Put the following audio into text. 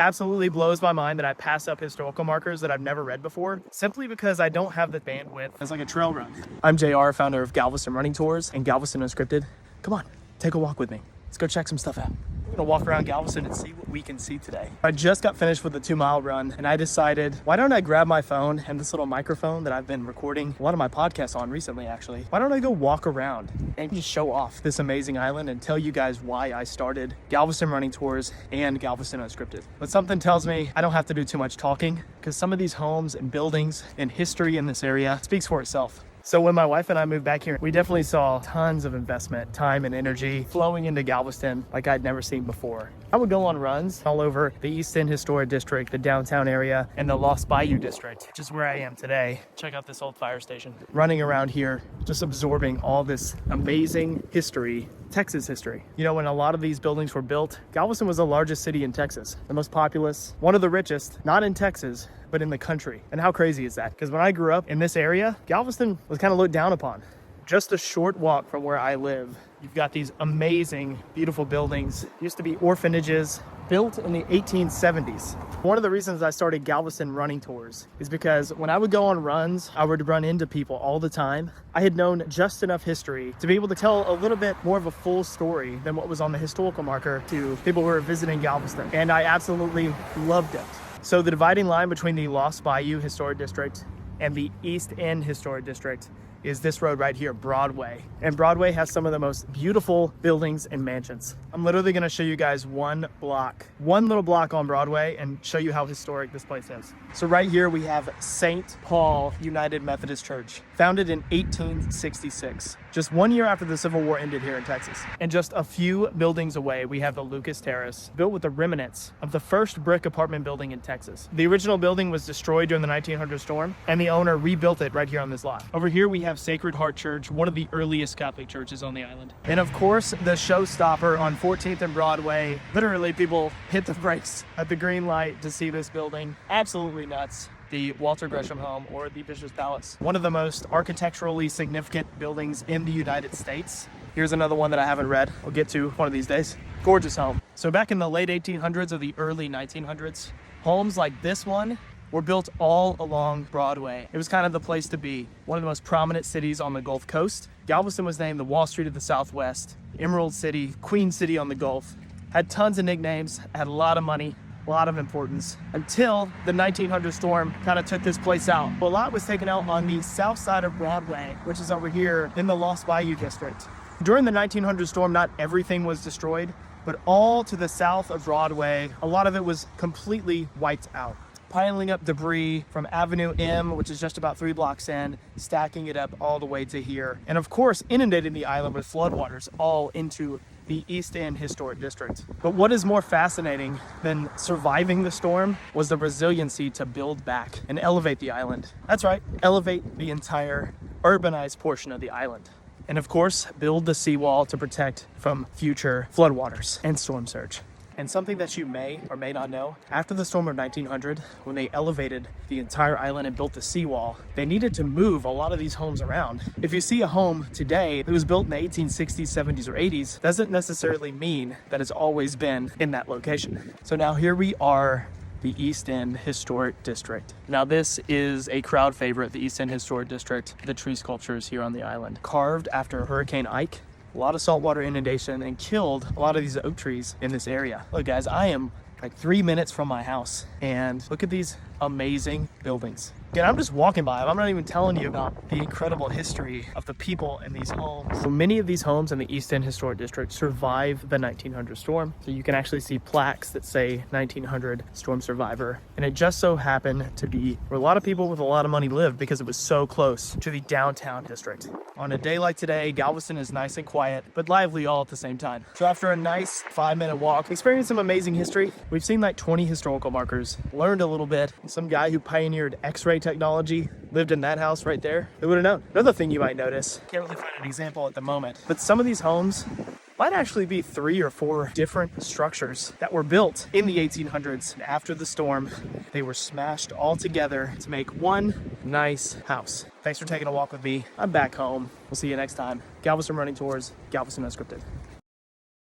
Absolutely blows my mind that I pass up historical markers that I've never read before, simply because I don't have the bandwidth as like a trail run. I'm JR, founder of Galveston Running Tours and Galveston Unscripted. Come on, take a walk with me. Let's go check some stuff out. We're gonna walk around Galveston and see what we can see today. I just got finished with the 2-mile run and I decided, why don't I grab my phone and this little microphone that I've been recording a lot of my podcasts on recently actually. Why don't I go walk around and just show off this amazing island and tell you guys why I started Galveston Running Tours and Galveston Unscripted. But something tells me I don't have to do too much talking because some of these homes and buildings and history in this area speaks for itself. So when my wife and I moved back here, we definitely saw tons of investment, time and energy flowing into Galveston like I'd never seen before. I would go on runs all over the East End Historic District, the downtown area, and the Lost Bayou District, which is where I am today. Check out this old fire station. Running around here, just absorbing all this amazing history, Texas history. You know, when a lot of these buildings were built, Galveston was the largest city in Texas, the most populous, one of the richest, not in Texas, but in the country. And how crazy is that? Because when I grew up in this area, Galveston was kind of looked down upon. Just a short walk from where I live, you've got these amazing, beautiful buildings. Used to be orphanages built in the 1870s. One of the reasons I started Galveston Running Tours is because when I would go on runs, I would run into people all the time. I had known just enough history to be able to tell a little bit more of a full story than what was on the historical marker to people who were visiting Galveston. And I absolutely loved it. So the dividing line between the Lost Bayou Historic District and the East End Historic District is this road right here, Broadway. And Broadway has some of the most beautiful buildings and mansions. I'm literally gonna show you guys one little block on Broadway and show you how historic this place is. So right here we have St. Paul United Methodist Church, founded in 1866, just 1 year after the Civil War ended here in Texas. And just a few buildings away, we have the Lucas Terrace, built with the remnants of the first brick apartment building in Texas. The original building was destroyed during the 1900 storm, and the owner rebuilt it right here on this lot. Over here we have Sacred Heart Church, one of the earliest Catholic churches on the island. And of course, the showstopper on 14th and Broadway. Literally, people hit the brakes at the green light to see this building. Absolutely nuts. The Walter Gresham home, or the Bishop's Palace. One of the most architecturally significant buildings in the United States. Here's another one that I haven't read. I'll get to one of these days. Gorgeous home. So back in the late 1800s or the early 1900s, homes like this one were built all along Broadway. It was kind of the place to be. One of the most prominent cities on the Gulf Coast. Galveston was named the Wall Street of the Southwest, Emerald City, Queen City on the Gulf. Had tons of nicknames, had a lot of money, a lot of importance, until the 1900 storm kind of took this place out. A lot was taken out on the south side of Broadway, which is over here in the Lost Bayou District. During the 1900 storm, not everything was destroyed, but all to the south of Broadway, a lot of it was completely wiped out. Piling up debris from Avenue M, which is just about 3 blocks in, stacking it up all the way to here. And of course, inundating the island with floodwaters all into the East End Historic District. But what is more fascinating than surviving the storm was the resiliency to build back and elevate the island. That's right, elevate the entire urbanized portion of the island. And of course, build the seawall to protect from future floodwaters and storm surge. And something that you may or may not know, after the storm of 1900, when they elevated the entire island and built the seawall, they needed to move a lot of these homes around. If you see a home today that was built in the 1860s, 70s, or 80s, doesn't necessarily mean that it's always been in that location. So now here we are, the East End Historic District. Now this is a crowd favorite, the East End Historic District, the tree sculptures here on the island. Carved after Hurricane Ike, a lot of saltwater inundation, and killed a lot of these oak trees in this area. Look guys, I am like 3 minutes from my house, and look at these amazing buildings. Again, I'm just walking by them. I'm not even telling you about the incredible history of the people in these homes. So many of these homes in the East End Historic District survived the 1900 storm. So you can actually see plaques that say 1900 storm survivor. And it just so happened to be where a lot of people with a lot of money lived because it was so close to the downtown district. On a day like today, Galveston is nice and quiet, but lively all at the same time. So after a nice 5-minute walk, experienced some amazing history. We've seen like 20 historical markers, learned a little bit. Some guy who pioneered X-ray technology lived in that house right there. Who would have known? Another thing you might notice, can't really find an example at the moment, but some of these homes might actually be 3 or 4 different structures that were built in the 1800s. After the storm, they were smashed all together to make one nice house. Thanks for taking a walk with me. I'm back home. We'll see you next time. Galveston Running Tours, Galveston Unscripted.